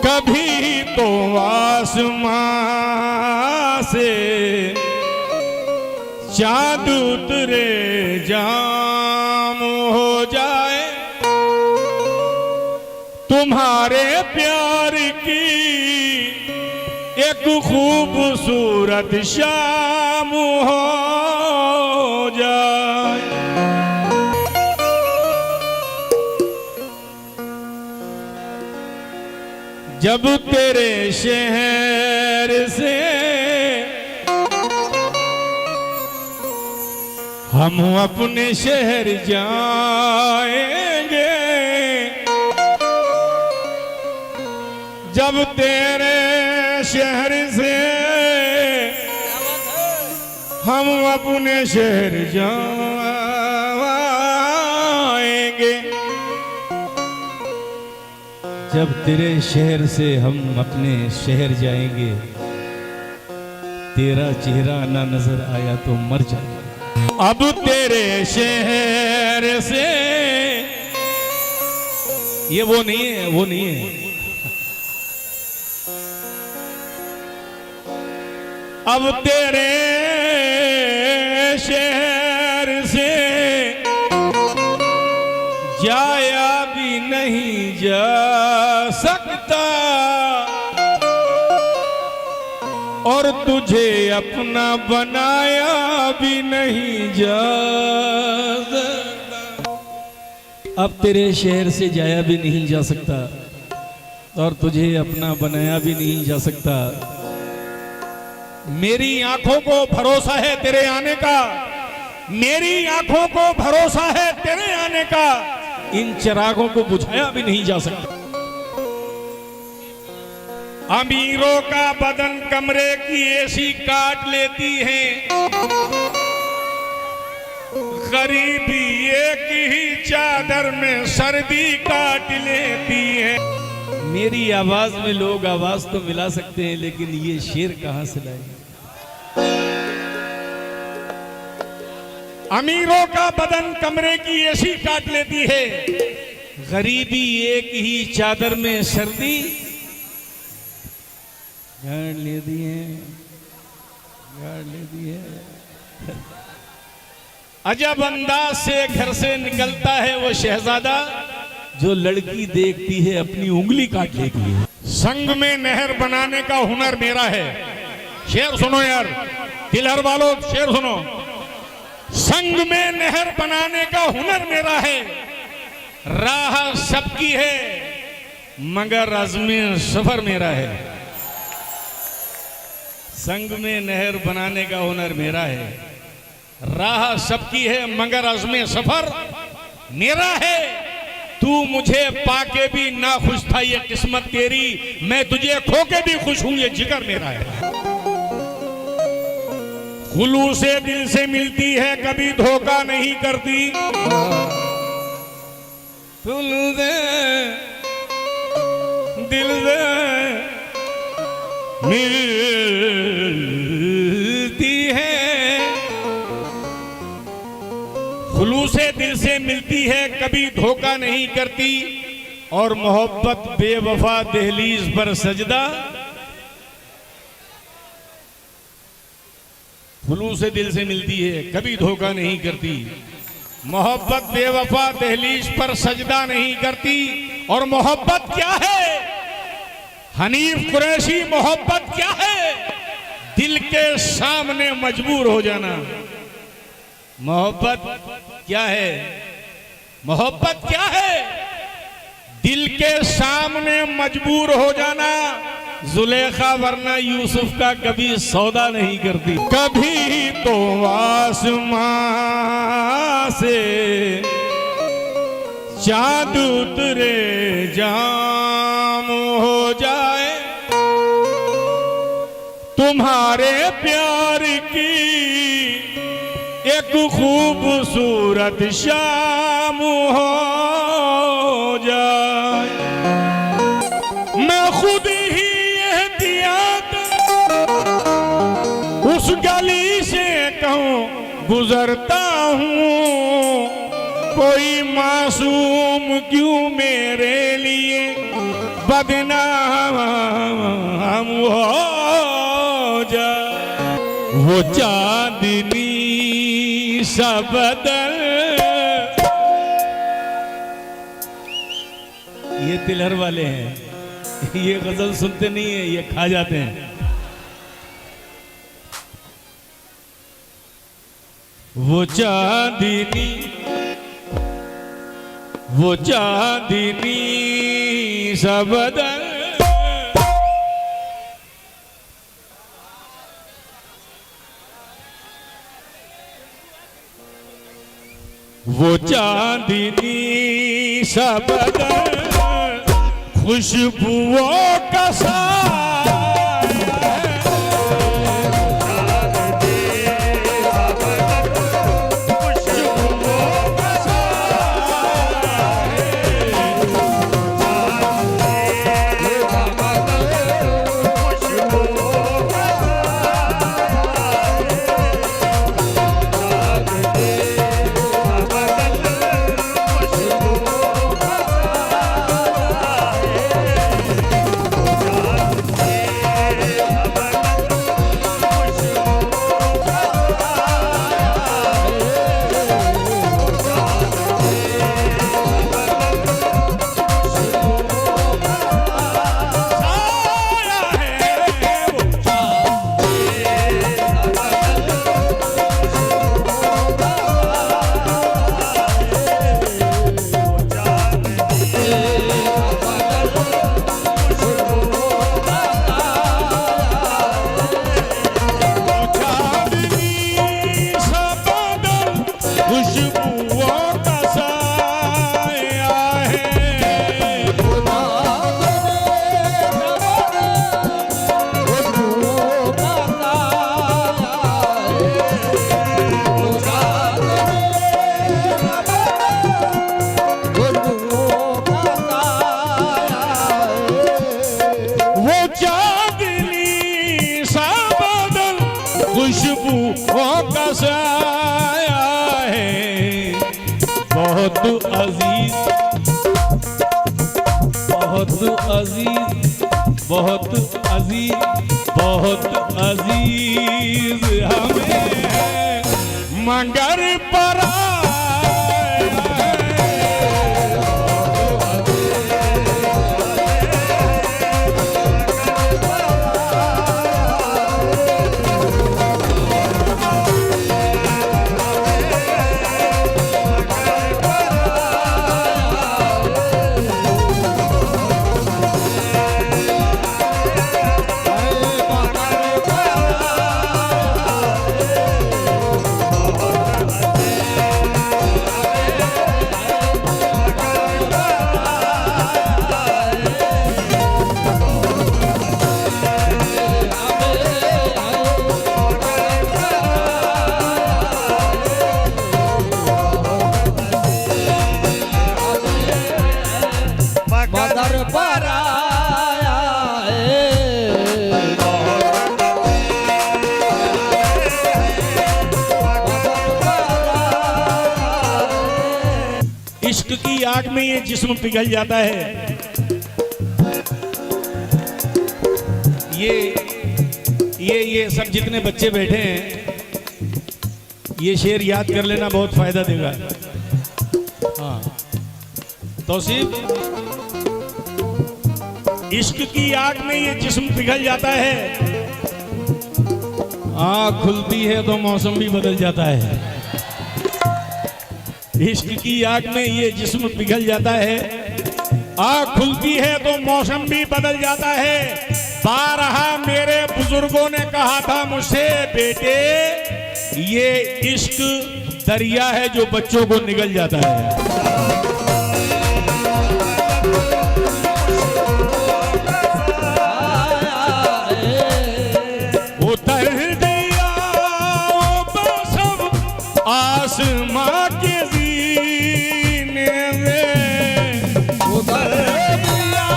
कभी तो आसमां से चाँद उतरे जाम हो जाए, तुम्हारे प्यार की एक खूबसूरत शाम हो जाए। जब तेरे शहर से हम अपने शहर जाएंगे, जब तेरे शहर से हम अपने शहर जाएंगे, जब तेरे शहर से हम अपने शहर जाएंगे, तेरा चेहरा ना नजर आया तो मर जाएंगे। अब तेरे शहर से, ये वो नहीं है, वो नहीं है। अब तेरे शहर से जाया भी नहीं जा सकता, और तुझे अपना बनाया भी नहीं जा सकता। अब तेरे शहर से जाया भी नहीं जा सकता और तुझे अपना बनाया भी नहीं जा सकता। मेरी आंखों को भरोसा है तेरे आने का, मेरी आंखों को भरोसा है तेरे आने का, इन चिरागों को बुझाया भी नहीं जा सकता। अमीरों का बदन कमरे की एसी काट लेती है, गरीबी एक ही चादर में सर्दी काट लेती है। मेरी आवाज में लोग आवाज तो मिला सकते हैं, लेकिन ये शेर कहां से लाए? अमीरों का बदन कमरे की एसी काट लेती है, गरीबी एक ही चादर में सर्दी गाड़ लेती है, गाड़ लेती है। अजब अंदाज से घर से निकलता है वो शहजादा, जो लड़की देखती है अपनी उंगली काट लेती है। संग में नहर बनाने का हुनर मेरा है। शेर सुनो यार, तिलहर वालों शेर सुनो। संग में नहर बनाने का हुनर मेरा है, राह सबकी है मगर अज़्मे सफर मेरा है। संग में नहर बनाने का हुनर मेरा है, राह सबकी है मगर अज़्मे सफर मेरा है। तू मुझे पाके भी ना खुश था ये किस्मत तेरी, मैं तुझे खोके भी खुश हूं ये जिगर मेरा है। खुलूस से दिल से मिलती है कभी धोखा नहीं करती, दिल से मिलती है, खुलूस से दिल से मिलती है कभी धोखा नहीं करती, और मोहब्बत बेवफा दहलीज पर सजदा। खुलूस से दिल से मिलती है कभी धोखा नहीं करती, मोहब्बत बेवफा दहलीज पर सजदा नहीं करती। और मोहब्बत क्या है हनीफ कुरैशी, मोहब्बत क्या है? दिल के सामने मजबूर हो जाना। मोहब्बत क्या है? मोहब्बत क्या है? दिल के सामने मजबूर हो जाना। जुलेखा वरना यूसुफ का कभी सौदा नहीं करती। कभी तो आसमां से चाँद उतरे जाम हो जाए, तुम्हारे प्यार की एक खूबसूरत शाम हो जाए। मैं खुद ही एहतियात उस गली से कहूँ गुजरता हूँ, कोई मासूम क्यों मेरे लिए बदनाम हो जा, वो चांदनी सा बदन। ये तिलहर वाले हैं, ये गजल सुनते नहीं है, ये खा जाते हैं। वो चांदनी सा बदन, वो चांदनी सा बदन, खुशबुओं का साया है। खुशबुओं का साया है, बहुत अजीज, बहुत अजीज, बहुत अजीज, बहुत अजीज हमें मगर पराया है। इश्क की आग में ये जिस्म पिघल जाता है। ये सब जितने बच्चे बैठे हैं, ये शेर याद कर लेना, बहुत फायदा देगा। हाँ तौसीफ, इश्क की आग में ये जिस्म पिघल जाता है, आँख खुलती है तो मौसम भी बदल जाता है। इश्क की आग में ये जिस्म पिघल जाता है, आँख खुलती है तो मौसम भी बदल जाता है। बारहा मेरे बुजुर्गों ने कहा था मुझसे, बेटे ये इश्क दरिया है जो बच्चों को निगल जाता है। उतर दिया वो सब आसमां के जीने में, उतर दिया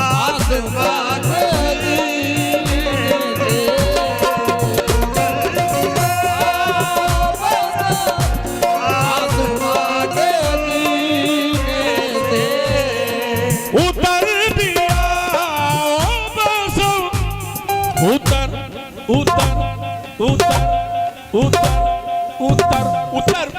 आसमां के जीने में, उत्तर उत्तर उत्तर उत्तर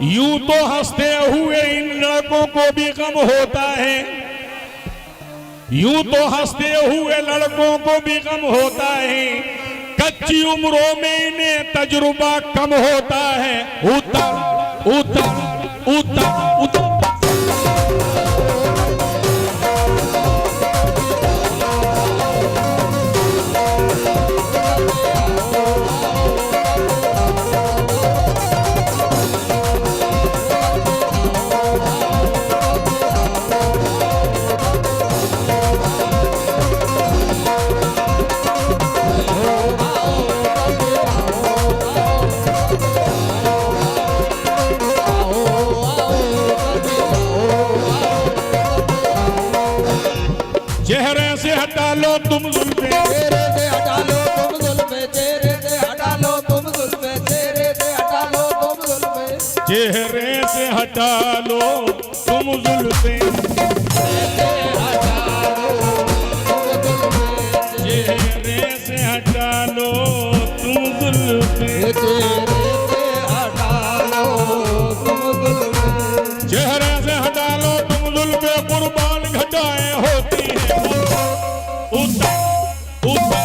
यूं तो हंसते हुए इन लड़कों को भी गम होता है, यूं तो हंसते हुए लड़कों को भी गम होता है, कच्ची उम्रों में इन्हें तजुर्बा कम होता है। उतर उतर उतर उतर चेहरे से हटा लो तुम जुल्फे, चेहरे से हटा लो तुम जुल्फे, चेहरे से हटा लो तुम जुल्फे, चेहरे से हटा लो तुम जुल्फे, चेहरे से हटा लो तुम जुल्फे, चेहरे से हटा लो तुम जुल्फे, चेहरे से हटा लो तुम जुल्फे, कुर्बान घटाएं होती हैं। उतर उतर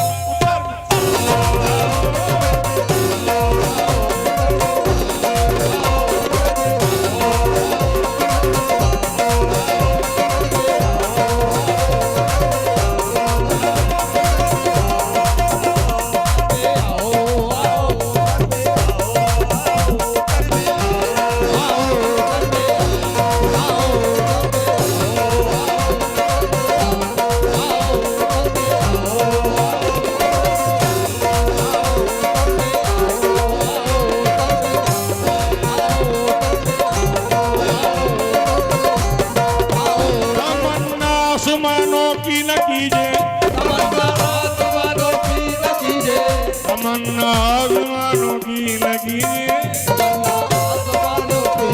आसमानों की न कीजिए, तमन्ना आसमानों की न कीजिए, तमन्ना आसमानों की न कीजिए, तमन्ना आसमानों की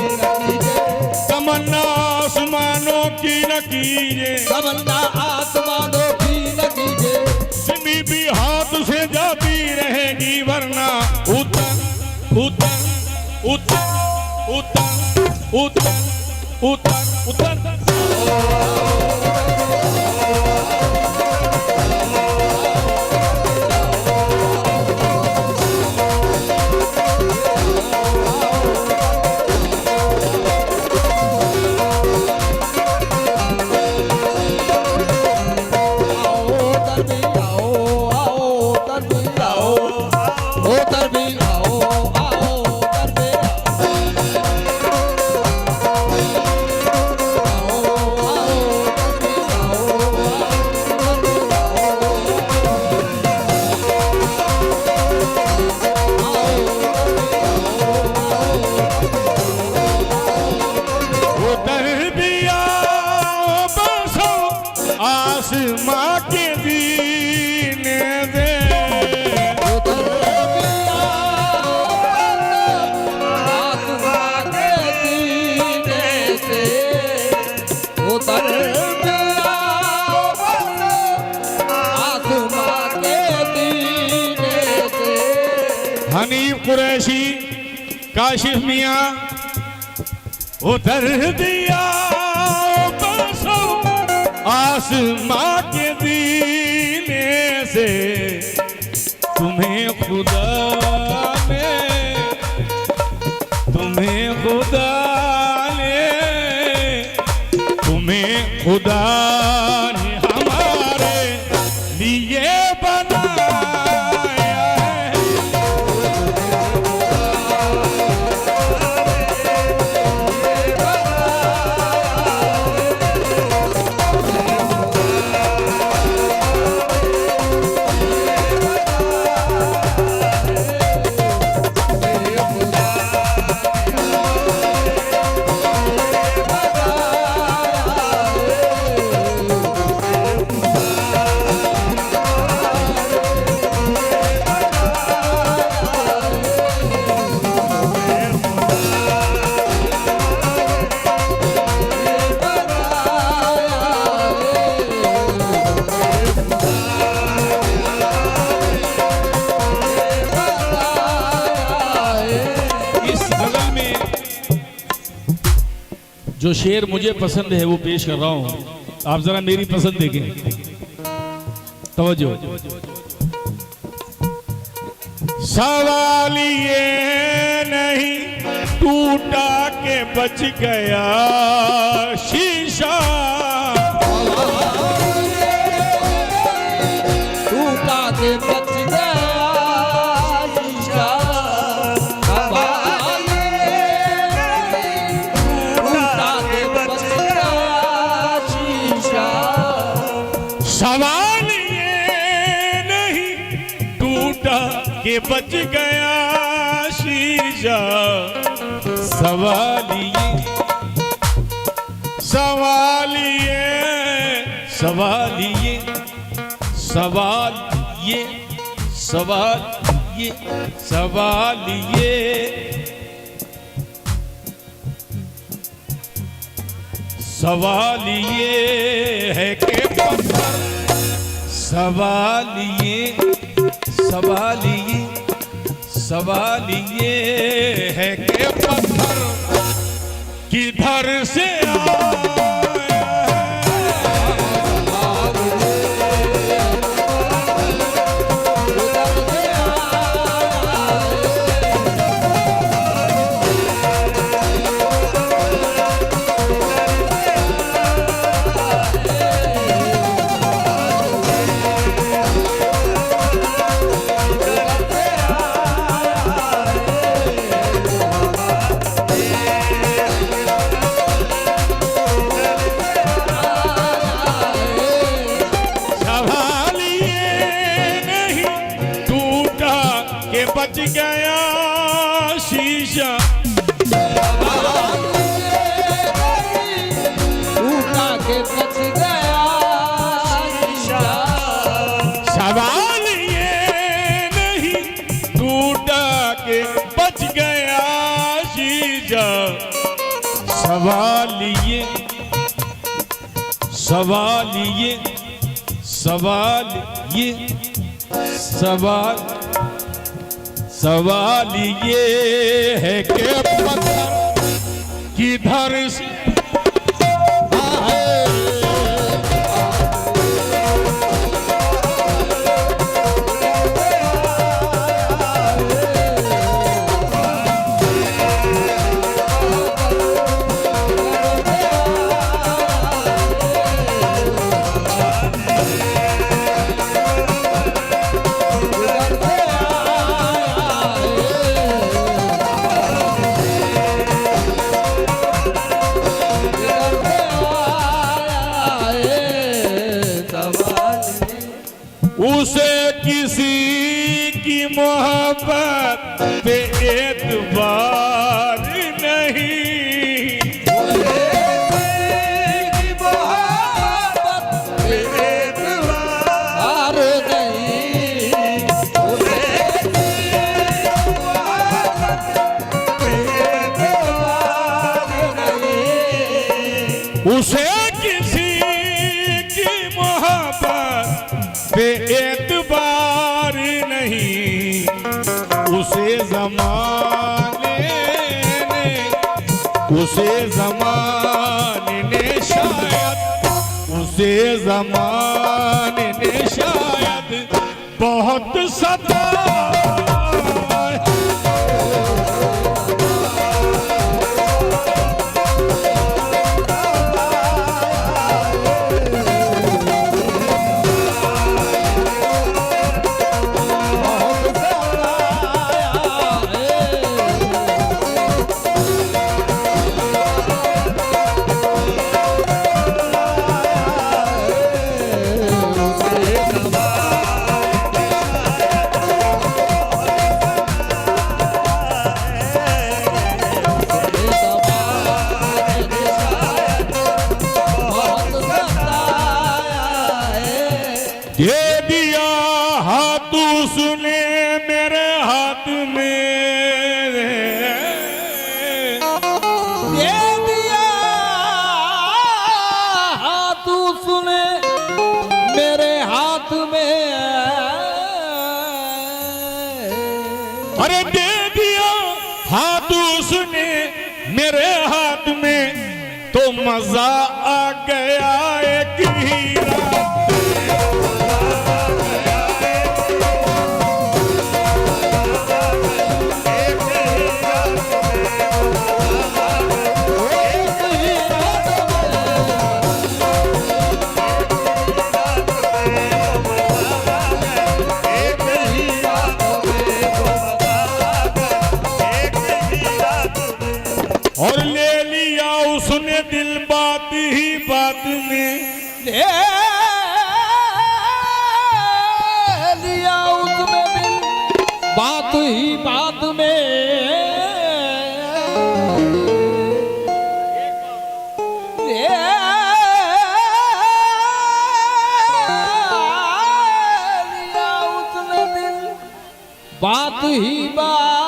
तमन्ना आसमानों की न कीजिए, न कीजिए, तमन्ना आसमानों की न कीजिए, सिमी भी हाथ से जाती रहेगी वरना। उतर उतर उतर उतर उतर उतर उतर आसमां के दीने दे, हनीफ कुरैशी काशिफ मियां उतर दिया बसो आसमां के दीने से, तुम्हें खुदा ने हमारे लिए बनाया है। जो शेर मुझे पसंद है वो पेश कर रहा हूं, आप जरा मेरी पसंद देखें, तवज्जो। सवाल ये नहीं टूटा के बच गया शीशा, टूटा के बच गया शीशा, सवाल टूटा के बच गया शीशा, सवाल ये नहीं टूटा के बच गया शीशा, सवाल ये सवाल ये सवाल ये सवाल ये सवाल ये सवाल ये सवाल ये है कि पत्थर, सवाल ये सवाल ये सवाल ये है कि पत्थर किधर से आया सवाल ये नहीं टूटा के बच गया शीशा, टूटा के बच गया शीशा, सवाल ये नहीं टूटा के बच गया शीशा, सवाल ये सवाल ये सवाल ये सवाल सवाल ये है कि पत्थर किधर से उसे किसी की मोहब्बत पे एतबार नहीं, उसे किसी की मोहब्बत पे एतबार नहीं, उसे जमाने ने शायद उसे जमाने ने शायद बहुत सताया, दे दिया हाथ उसने मेरे हाथ में, दे दिया हाथ उसने मेरे हाथ में, अरे दे दिया हाथ उसने मेरे हाथ में, तो मजा आ गया एक ही रात और ले लिया उसने दिल बात ही बात में ले लिया उसने दिल बात ही बात में ले लिया उसने दिल बात ही बात